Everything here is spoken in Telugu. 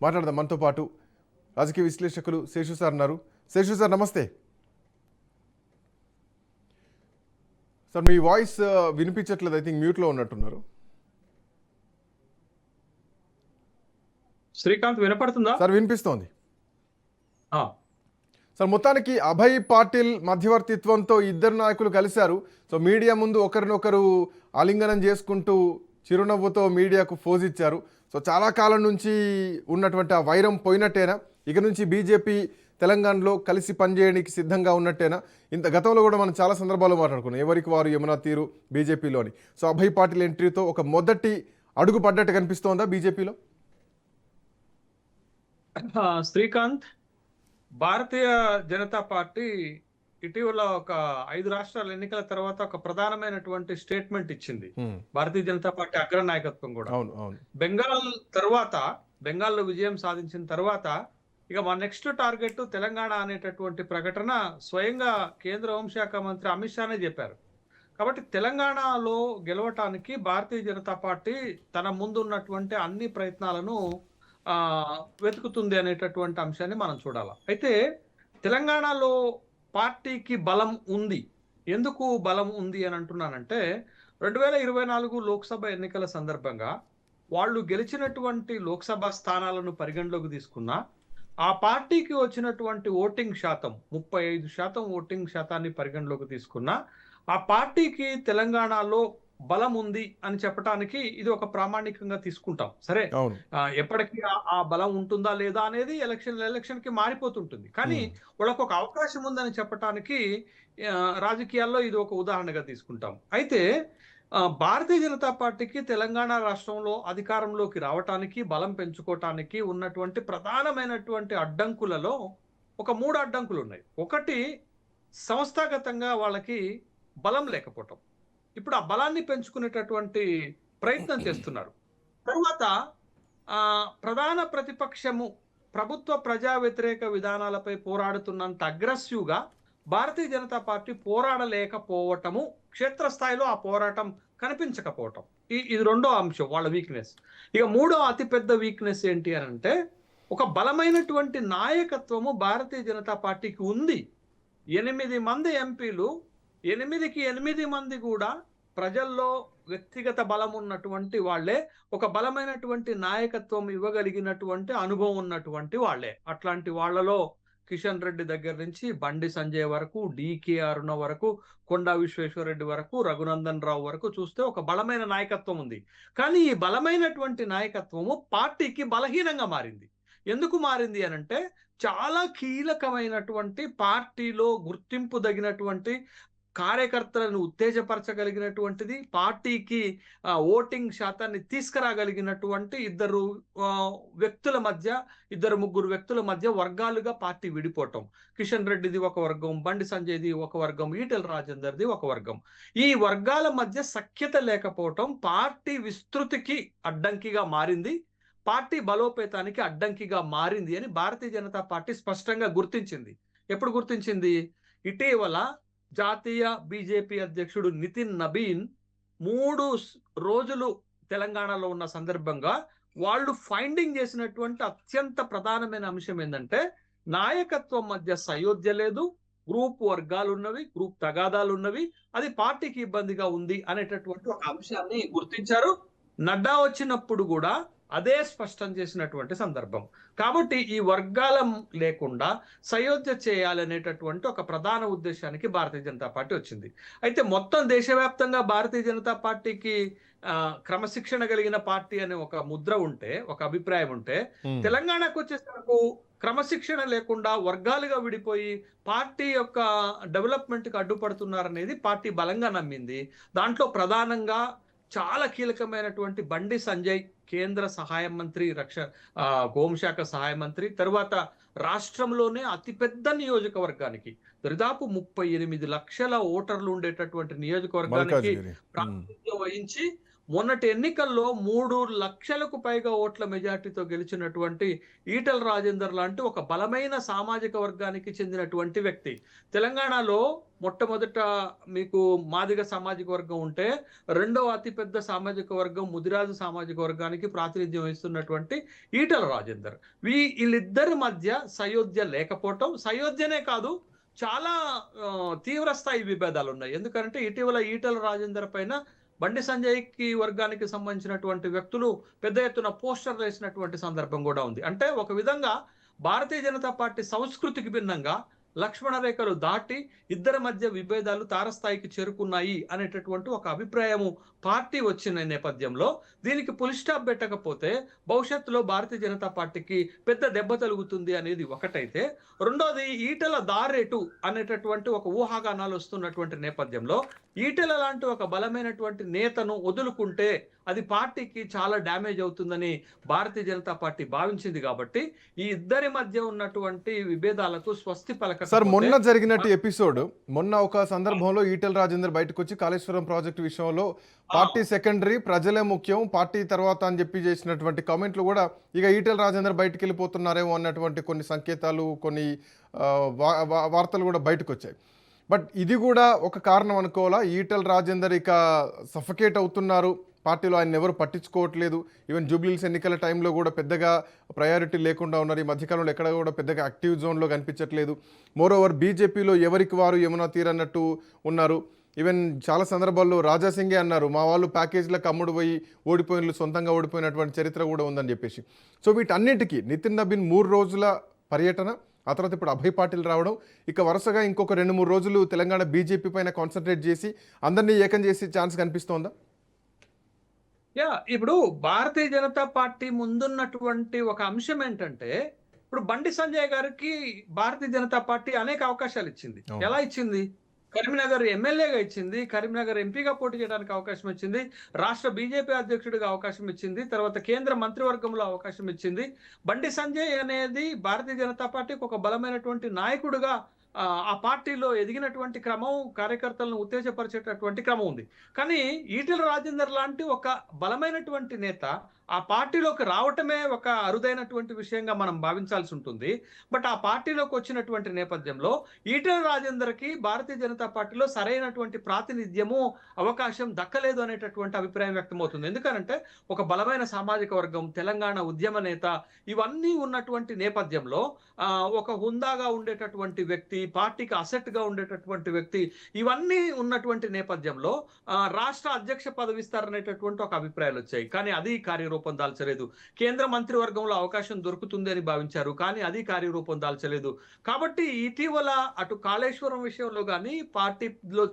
మాట్లాడదాం. మనతో పాటు రాజకీయ విశ్లేషకులు శేషు సార్ ఉన్నారు. శేషు సార్ నమస్తే సార్. మీ వాయిస్ వినిపించట్లేదు, ఐ థింక్ మ్యూట్లో ఉన్నట్టున్నారు. శ్రీకాంత్ వినపడుతుందా సార్? వినిపిస్తోంది ఆ సార్. మొత్తానికి అభయ్ పాటిల్ మధ్యవర్తిత్వంతో ఇద్దరు నాయకులు కలిశారు. సో మీడియా ముందు ఒకరినొకరు ఆలింగనం చేసుకుంటూ చిరునవ్వుతో మీడియాకు ఫోజ్ ఇచ్చారు. సో చాలా కాలం నుంచి ఉన్నటువంటి ఆ వైరం పోయినట్టేనా? ఇక నుంచి బీజేపీ తెలంగాణలో కలిసి పనిచేయడానికి సిద్ధంగా ఉన్నట్టేనా? గతంలో కూడా మనం చాలా సందర్భాల్లో మాట్లాడుకున్నాం, ఎవరికి వారు యమునా తీరు బీజేపీలోని. సో అభయ్ పాటిల్ ఎంట్రీతో ఒక మొదటి అడుగు పడ్డట్టు కనిపిస్తోందా బీజేపీలో? శ్రీకాంత్, భారతీయ జనతా పార్టీ ఇటీవల ఒక 5 రాష్ట్రాల ఎన్నికల తర్వాత ఒక ప్రధానమైనటువంటి స్టేట్మెంట్ ఇచ్చింది. భారతీయ జనతా పార్టీ అగ్ర నాయకత్వం కూడా బెంగాల్లో విజయం సాధించిన తర్వాత ఇక మా నెక్స్ట్ టార్గెట్ తెలంగాణ అనేటటువంటి ప్రకటన స్వయంగా కేంద్ర హోంశాఖ మంత్రి అమిత్ షానే చెప్పారు. కాబట్టి తెలంగాణలో గెలవటానికి భారతీయ జనతా పార్టీ తన ముందు ఉన్నటువంటి అన్ని ప్రయత్నాలను వెతుకుతుంది అనేటటువంటి అంశాన్ని మనం చూడాలి. అయితే తెలంగాణలో పార్టీకి బలం ఉంది. ఎందుకు బలం ఉంది అని అంటున్నానంటే 2024 లోక్సభ ఎన్నికల సందర్భంగా వాళ్ళు గెలిచినటువంటి లోక్సభ స్థానాలను పరిగణలోకి తీసుకున్నా ఆ పార్టీకి వచ్చినటువంటి ఓటింగ్ శాతం 35% ఓటింగ్ శాతాన్ని పరిగణలోకి తీసుకున్నా ఆ పార్టీకి తెలంగాణలో బలం ఉంది అని చెప్పడానికి ఇది ఒక ప్రామాణికంగా తీసుకుంటాం. సరే, ఎప్పటికీ ఆ బలం ఉంటుందా లేదా అనేది ఎలక్షన్ కి మారిపోతుంటుంది. కానీ వాళ్ళకు ఒక అవకాశం ఉందని చెప్పడానికి రాజకీయాల్లో ఇది ఒక ఉదాహరణగా తీసుకుంటాం. అయితే భారతీయ జనతా పార్టీకి తెలంగాణ రాష్ట్రంలో అధికారంలోకి రావటానికి, బలం పెంచుకోవటానికి ఉన్నటువంటి ప్రధానమైనటువంటి అడ్డంకులలో ఒక 3 అడ్డంకులు ఉన్నాయి. ఒకటి, సంస్థాగతంగా వాళ్ళకి బలం లేకపోవటం. ఇప్పుడు ఆ బలాన్ని పెంచుకునేటటువంటి ప్రయత్నం చేస్తున్నారు. తర్వాత ప్రధాన ప్రతిపక్షము ప్రభుత్వ ప్రజా వ్యతిరేక విధానాలపై పోరాడుతున్నంత అగ్రెసివ్గా భారతీయ జనతా పార్టీ పోరాడలేకపోవటము, క్షేత్రస్థాయిలో ఆ పోరాటం కనిపించకపోవటం, ఇది రెండో అంశం వాళ్ళ వీక్నెస్. ఇక మూడో అతిపెద్ద వీక్నెస్ ఏంటి అని అంటే ఒక బలమైనటువంటి నాయకత్వము భారతీయ జనతా పార్టీకి ఉంది. 8 మంది ఎంపీలు, 8కి 8 మంది కూడా ప్రజల్లో వ్యక్తిగత బలం ఉన్నటువంటి వాళ్లే, ఒక బలమైనటువంటి నాయకత్వం ఇవ్వగలిగినటువంటి అనుభవం ఉన్నటువంటి వాళ్లే. అట్లాంటి వాళ్లలో కిషన్ రెడ్డి దగ్గర నుంచి బండి సంజయ్ వరకు, డికే అరుణ వరకు, కొండా విశ్వేశ్వరరెడ్డి వరకు, రఘునందన్ రావు వరకు చూస్తే ఒక బలమైన నాయకత్వం ఉంది. కానీ ఈ బలమైనటువంటి నాయకత్వము పార్టీకి బలహీనంగా మారింది. ఎందుకు మారింది అనంటే చాలా కీలకమైనటువంటి పార్టీలో గుర్తింపు తగినటువంటి కార్యకర్తలను ఉత్తేజపరచగలిగినటువంటిది, పార్టీకి ఓటింగ్ శాతాన్ని తీసుకురాగలిగినటువంటి ఇద్దరు ముగ్గురు వ్యక్తుల మధ్య వర్గాలుగా పార్టీ విడిపోవటం. కిషన్ రెడ్డిది ఒక వర్గం, బండి సంజయ్ది ఒక వర్గం, ఈటెల రాజేందర్ది ఒక వర్గం. ఈ వర్గాల మధ్య సఖ్యత లేకపోవటం పార్టీ విస్తృతికి అడ్డంకిగా మారింది, పార్టీ బలోపేతానికి అడ్డంకిగా మారింది అని భారతీయ జనతా పార్టీ స్పష్టంగా గుర్తించింది. ఎప్పుడు గుర్తించింది? ఇటీవల జాతీయ బీజేపీ అధ్యక్షుడు నితిన్ నబీన్ 3 రోజులు తెలంగాణలో ఉన్న సందర్భంగా వాళ్ళు ఫైండింగ్ చేసినటువంటి అత్యంత ప్రధానమైన అంశం ఏంటంటే నాయకత్వం మధ్య సయోధ్య లేదు, గ్రూప్ వర్గాలు ఉన్నవి, గ్రూప్ తగాదాలు ఉన్నవి, అది పార్టీకి ఇబ్బందిగా ఉంది అనేటటువంటి ఒక అంశాన్ని గుర్తించారు. నడ్డా వచ్చినప్పుడు కూడా అదే స్పష్టం చేసినటువంటి సందర్భం. కాబట్టి ఈ వర్గాల లేకుండా సయోధ్య చేయాలనేటటువంటి ఒక ప్రధాన ఉద్దేశానికి భారతీయ జనతా పార్టీ వచ్చింది. అయితే మొత్తం దేశవ్యాప్తంగా భారతీయ జనతా పార్టీకి క్రమశిక్షణ కలిగిన పార్టీ అనే ఒక ముద్ర ఉంటే, ఒక అభిప్రాయం ఉంటే, తెలంగాణకు వచ్చేసరికి క్రమశిక్షణ లేకుండా వర్గాలుగా విడిపోయి పార్టీ యొక్క డెవలప్మెంట్ కి అడ్డుపడుతున్నారనేది పార్టీ బలంగా నమ్మింది. దాంట్లో ప్రధానంగా చాలా కీలకమైనటువంటి బండి సంజయ్, కేంద్ర సహాయ మంత్రి, హోంశాఖ సహాయ మంత్రి, తర్వాత రాష్ట్రంలోనే అతిపెద్ద నియోజకవర్గానికి, దాదాపు 38 లక్షల ఓటర్లు ఉండేటటువంటి నియోజకవర్గానికి ప్రాతినిధ్యం వహించి మొన్నటి ఎన్నికల్లో 3 లక్షలకు పైగా ఓట్ల మెజార్టీతో గెలిచినటువంటి ఈటల రాజేందర్ లాంటి ఒక బలమైన సామాజిక వర్గానికి చెందినటువంటి వ్యక్తి. తెలంగాణలో మొట్టమొదట మీకు మాదిగ సామాజిక వర్గం ఉంటే, రెండవ అతిపెద్ద సామాజిక వర్గం ముదిరాజు సామాజిక వర్గానికి ప్రాతినిధ్యం వహిస్తున్నటువంటి ఈటల రాజేందర్. వీళ్ళిద్దరి మధ్య సయోధ్య లేకపోవటం, సయోధ్యనే కాదు, చాలా తీవ్ర స్థాయి విభేదాలు ఉన్నాయి. ఎందుకంటే ఇటీవల ఈటల రాజేందర్ పైన బండి సంజయ్‌కి వర్గానికి సంబంధించినటువంటి వ్యక్తులు పెద్ద ఎత్తున పోస్టర్లు వేసినటువంటి సందర్భం కూడా ఉంది. అంటే ఒక విధంగా భారతీయ జనతా పార్టీ సంస్కృతికి భిన్నంగా లక్ష్మణ రేఖలు దాటి ఇద్దరి మధ్య విభేదాలు తారస్థాయికి చేరుకున్నాయి అనేటటువంటి ఒక అభిప్రాయము పార్టీ వచ్చిన నేపథ్యంలో దీనికి ఫుల్ స్టాప్ పెట్టకపోతే భవిష్యత్తులో భారతీయ జనతా పార్టీకి పెద్ద దెబ్బ తగులుతుంది అనేది ఒకటైతే, రెండోది ఈటల దారేటు అనేటటువంటి ఒక ఊహాగానాలు వస్తున్నటువంటి నేపథ్యంలో ఈటల లాంటి ఒక బలమైనటువంటి నేతను వదులుకుంటే అది పార్టీకి చాలా డ్యామేజ్ అవుతుందని భారతీయ జనతా పార్టీ భావించింది. కాబట్టి ఈ ఇద్దరి మధ్య ఉన్నటువంటి విభేదాలకు స్వస్తి సార్, మొన్న పలక జరిగినట్టు ఎపిసోడ్, మొన్న ఒక సందర్భంలో ఈటల రాజేందర్ బయటకు వచ్చి కాళేశ్వరం ప్రాజెక్టు విషయంలో పార్టీ సెకండరీ, ప్రజలే ముఖ్యం, పార్టీ తర్వాత అని చెప్పి చేసినటువంటి కామెంట్లు కూడా ఇక ఈటల రాజేందర్ బయటకు వెళ్ళిపోతున్నారేమో అన్నటువంటి కొన్ని సంకేతాలు, కొన్ని వార్తలు కూడా బయటకు వచ్చాయి. బట్ ఇది కూడా ఒక కారణం అనుకోవాలా? ఈటల రాజేందర్ ఇక సఫకేట్ అవుతున్నారు, పార్టీలో ఆయన ఎవరు పట్టించుకోవట్లేదు, ఈవెన్ జూబ్లీహిల్స్ ఎన్నికల టైంలో కూడా పెద్దగా ప్రయారిటీ లేకుండా ఉన్నారు, ఈ మధ్యకాలంలో ఎక్కడ కూడా పెద్దగా యాక్టివ్ జోన్లో కనిపించట్లేదు. మోరోవర్ బీజేపీలో ఎవరికి వారు యమునా తీరన్నట్టు ఉన్నారు. ఈవెన్ చాలా సందర్భాల్లో రాజాసింగే అన్నారు, మా వాళ్ళు ప్యాకేజీలకు అమ్ముడు పోయి ఓడిపోయిన, సొంతంగా ఓడిపోయినటువంటి చరిత్ర కూడా ఉందని చెప్పేసి. సో వీటన్నిటికీ నితిన్ నబీన్ 3 రోజుల పర్యటన, ఆ తర్వాత ఇప్పుడు అభయ్ పాటిల్ రావడం, ఇక వరుసగా ఇంకొక 2-3 రోజులు తెలంగాణ బీజేపీ పైన కాన్సన్ట్రేట్ చేసి అందరినీ ఏకం చేసే ఛాన్స్ కనిపిస్తోందా? ఇప్పుడు భారతీయ జనతా పార్టీ ముందున్నటువంటి ఒక అంశం ఏంటంటే, ఇప్పుడు బండి సంజయ్ గారికి భారతీయ జనతా పార్టీ అనేక అవకాశాలు ఇచ్చింది. ఎలా ఇచ్చింది? కరీంనగర్ ఎమ్మెల్యేగా ఇచ్చింది, కరీంనగర్ ఎంపీగా పోటీ చేయడానికి అవకాశం ఇచ్చింది, రాష్ట్ర బీజేపీ అధ్యక్షుడిగా అవకాశం ఇచ్చింది, తర్వాత కేంద్ర మంత్రివర్గంలో అవకాశం ఇచ్చింది. బండి సంజయ్ అనేది భారతీయ జనతా పార్టీకి ఒక బలమైనటువంటి నాయకుడిగా ఆ పార్టీలో ఎదిగినటువంటి క్రమం, కార్యకర్తలను ఉత్తేజపరిచేటటువంటి క్రమం ఉంది. కానీ ఈటెల రాజేందర్ లాంటి ఒక బలమైనటువంటి నేత ఆ పార్టీలోకి రావటమే ఒక అరుదైనటువంటి విషయంగా మనం భావించాల్సి ఉంటుంది. బట్ ఆ పార్టీలోకి వచ్చినటువంటి నేపథ్యంలో ఈటెల రాజేందర్కి భారతీయ జనతా పార్టీలో సరైనటువంటి ప్రాతినిధ్యము, అవకాశం దక్కలేదు అనేటటువంటి అభిప్రాయం వ్యక్తమవుతుంది. ఎందుకంటే ఒక బలమైన సామాజిక వర్గం, తెలంగాణ ఉద్యమ నేత, ఇవన్నీ ఉన్నటువంటి నేపథ్యంలో ఒక హుందాగా ఉండేటటువంటి వ్యక్తి, పార్టీకి అసెట్గా ఉండేటటువంటి వ్యక్తి, ఇవన్నీ ఉన్నటువంటి నేపథ్యంలో రాష్ట్ర అధ్యక్ష పదవి ఇస్తారనేటటువంటి ఒక అభిప్రాయాలు వచ్చాయి. కానీ అది కార్యరూపం దాల్చలేదు. కేంద్ర మంత్రివర్గంలో అవకాశం దొరుకుతుంది అని భావించారు, కానీ అది కార్యరూపం దాల్చలేదు. కాబట్టి ఇటీవల అటు కాళేశ్వరం విషయంలో కానీ, పార్టీలో